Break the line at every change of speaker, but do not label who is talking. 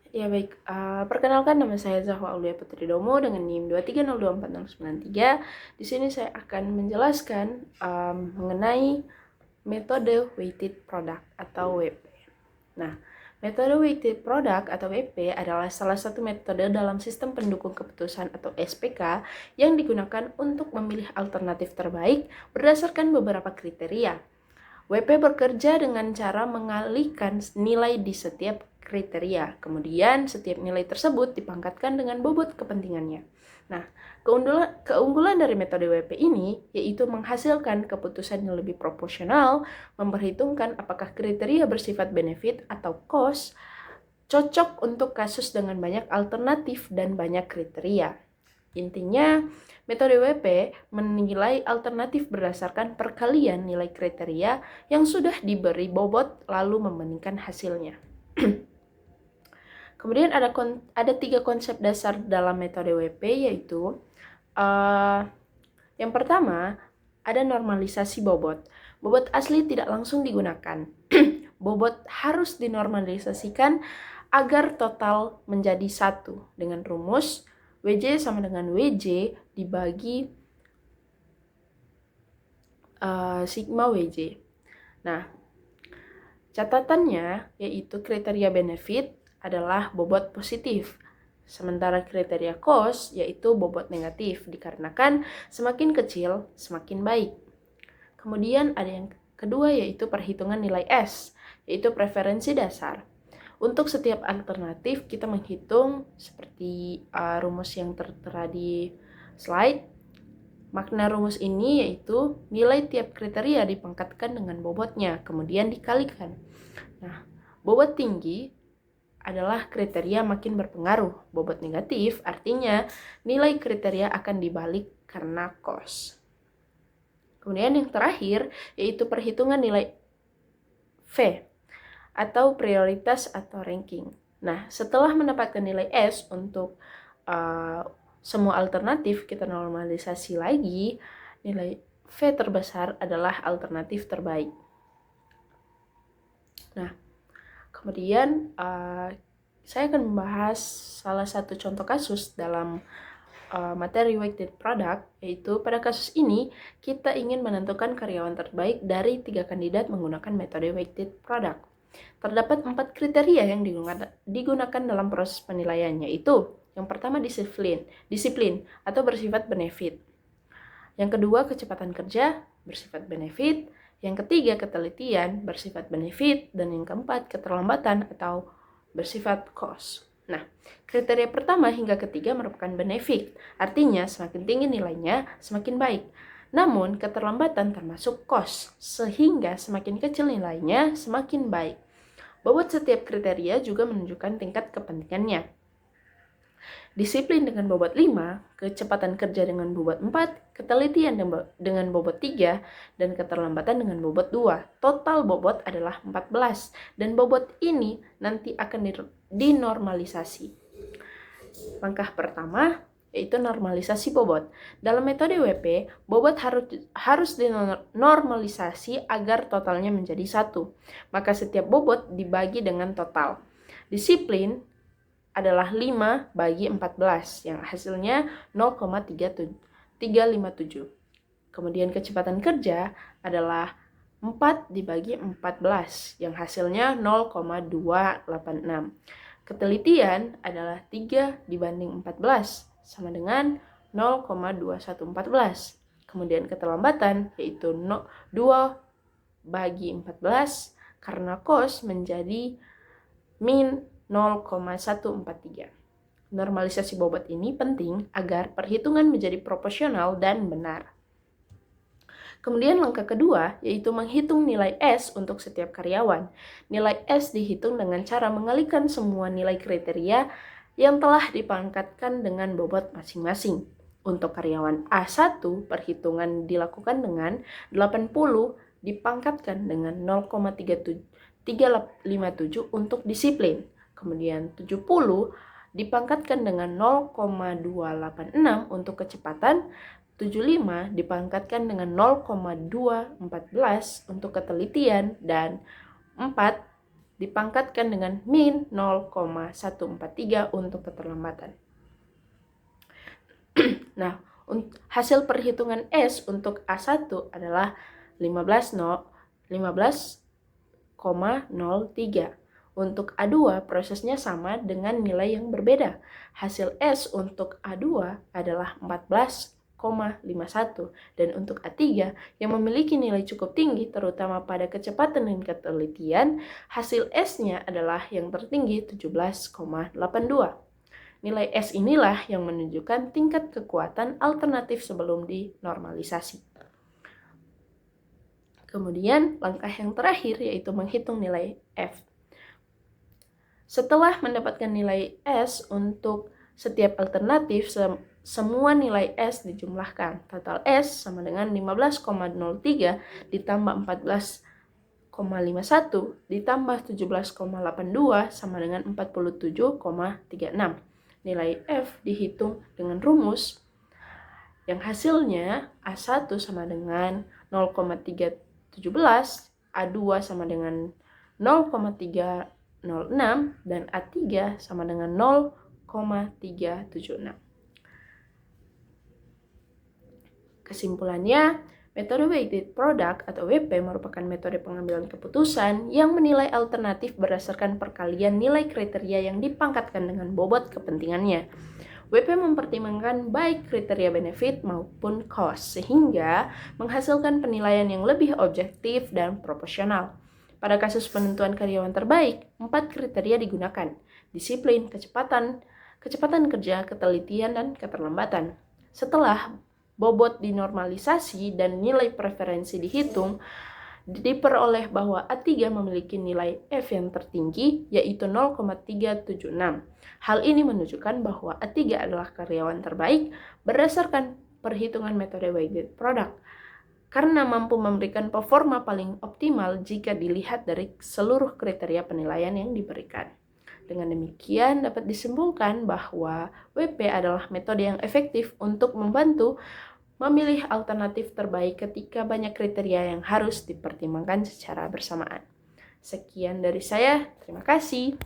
Ya baik, perkenalkan nama saya Zahwa Aulia Putri Domo dengan NIM 2302493. Di sini saya akan menjelaskan mengenai metode weighted product atau WP. Nah, metode weighted product atau WP adalah salah satu metode dalam sistem pendukung keputusan atau SPK yang digunakan untuk memilih alternatif terbaik berdasarkan beberapa kriteria. WP bekerja dengan cara mengalihkan nilai di setiap kriteria. Kemudian setiap nilai tersebut dipangkatkan dengan bobot kepentingannya. Nah, keunggulan dari metode WP ini yaitu menghasilkan keputusan yang lebih proporsional, memperhitungkan apakah kriteria bersifat benefit atau cost, cocok untuk kasus dengan banyak alternatif dan banyak kriteria. Intinya, metode WP menilai alternatif berdasarkan perkalian nilai kriteria yang sudah diberi bobot lalu membandingkan hasilnya. Kemudian ada 3 konsep dasar dalam metode WP, yaitu yang pertama ada normalisasi bobot. Bobot asli tidak langsung digunakan. Bobot harus dinormalisasikan agar total menjadi 1 dengan rumus WJ sama dengan WJ dibagi sigma WJ. Nah, catatannya yaitu kriteria benefit adalah bobot positif, sementara kriteria cost yaitu bobot negatif, dikarenakan semakin kecil semakin baik. Kemudian ada yang kedua yaitu perhitungan nilai S, yaitu preferensi dasar. Untuk setiap alternatif kita menghitung seperti rumus yang tertera di slide. Makna rumus ini yaitu nilai tiap kriteria dipangkatkan dengan bobotnya, kemudian dikalikan. Nah, bobot tinggi adalah kriteria makin berpengaruh. Bobot negatif artinya nilai kriteria akan dibalik karena cost. Kemudian yang terakhir yaitu perhitungan nilai V atau prioritas atau ranking. Nah, setelah mendapatkan nilai S untuk semua alternatif, kita normalisasi lagi, nilai V terbesar adalah alternatif terbaik. Nah, kemudian saya akan membahas salah satu contoh kasus dalam materi weighted product, yaitu pada kasus ini kita ingin menentukan karyawan terbaik dari 3 kandidat menggunakan metode weighted product. Terdapat 4 kriteria yang digunakan dalam proses penilaian, yaitu yang pertama disiplin atau bersifat benefit. Yang kedua kecepatan kerja bersifat benefit. Yang ketiga ketelitian bersifat benefit. Dan yang keempat keterlambatan atau bersifat cost. Nah, kriteria pertama hingga ketiga merupakan benefit, artinya semakin tinggi nilainya semakin baik. Namun, keterlambatan termasuk cost, sehingga semakin kecil nilainya semakin baik. Bobot setiap kriteria juga menunjukkan tingkat kepentingannya. Disiplin dengan bobot 5, kecepatan kerja dengan bobot 4, ketelitian dengan bobot 3, dan keterlambatan dengan bobot 2. Total bobot adalah 14, dan bobot ini nanti akan dinormalisasi. Langkah pertama yaitu normalisasi bobot. Dalam metode WP, bobot harus dinormalisasi agar totalnya menjadi 1. Maka setiap bobot dibagi dengan total. Disiplin adalah 5 bagi 14, yang hasilnya 0,357. Kemudian kecepatan kerja adalah 4 dibagi 14, yang hasilnya 0,286. Ketelitian adalah 3 dibanding 14, sama dengan 0,2114. Kemudian keterlambatan yaitu 2 bagi 14, karena cost menjadi min 0,143. Normalisasi bobot ini penting agar perhitungan menjadi proporsional dan benar. Kemudian langkah kedua yaitu menghitung nilai S untuk setiap karyawan. Nilai S dihitung dengan cara mengalihkan semua nilai kriteria yang telah dipangkatkan dengan bobot masing-masing. Untuk karyawan A1, perhitungan dilakukan dengan 80 dipangkatkan dengan 0,357 untuk disiplin. Kemudian 70 dipangkatkan dengan 0,286 untuk kecepatan, 75 dipangkatkan dengan 0,214 untuk ketelitian, dan 4 dipangkatkan dengan min 0,143 untuk keterlambatan. Nah, hasil perhitungan S untuk A1 adalah 15,03. Untuk A2 prosesnya sama dengan nilai yang berbeda. Hasil S untuk A2 adalah 14,51 dan untuk A3 yang memiliki nilai cukup tinggi terutama pada kecepatan dan ketelitian, hasil S-nya adalah yang tertinggi 17,82. Nilai S inilah yang menunjukkan tingkat kekuatan alternatif sebelum dinormalisasi. Kemudian langkah yang terakhir yaitu menghitung nilai F. Setelah mendapatkan nilai S untuk setiap alternatif, semua nilai S dijumlahkan. Total S sama dengan 15,03 ditambah 14,51 ditambah 17,82 sama dengan 47,36. Nilai F dihitung dengan rumus yang hasilnya A1 sama dengan 0,317, A2 sama dengan 0,306, dan A3 sama dengan 0,376. Kesimpulannya, metode weighted product atau WP merupakan metode pengambilan keputusan yang menilai alternatif berdasarkan perkalian nilai kriteria yang dipangkatkan dengan bobot kepentingannya. WP mempertimbangkan baik kriteria benefit maupun cost, sehingga menghasilkan penilaian yang lebih objektif dan proporsional. Pada kasus penentuan karyawan terbaik, 4 kriteria digunakan: disiplin, kecepatan kerja, ketelitian, dan keterlambatan. Setelah bobot dinormalisasi dan nilai preferensi dihitung, diperoleh bahwa A3 memiliki nilai F yang tertinggi, yaitu 0,376. Hal ini menunjukkan bahwa A3 adalah karyawan terbaik berdasarkan perhitungan metode weighted product, karena mampu memberikan performa paling optimal jika dilihat dari seluruh kriteria penilaian yang diberikan. Dengan demikian, dapat disimpulkan bahwa WP adalah metode yang efektif untuk membantu memilih alternatif terbaik ketika banyak kriteria yang harus dipertimbangkan secara bersamaan. Sekian dari saya, terima kasih.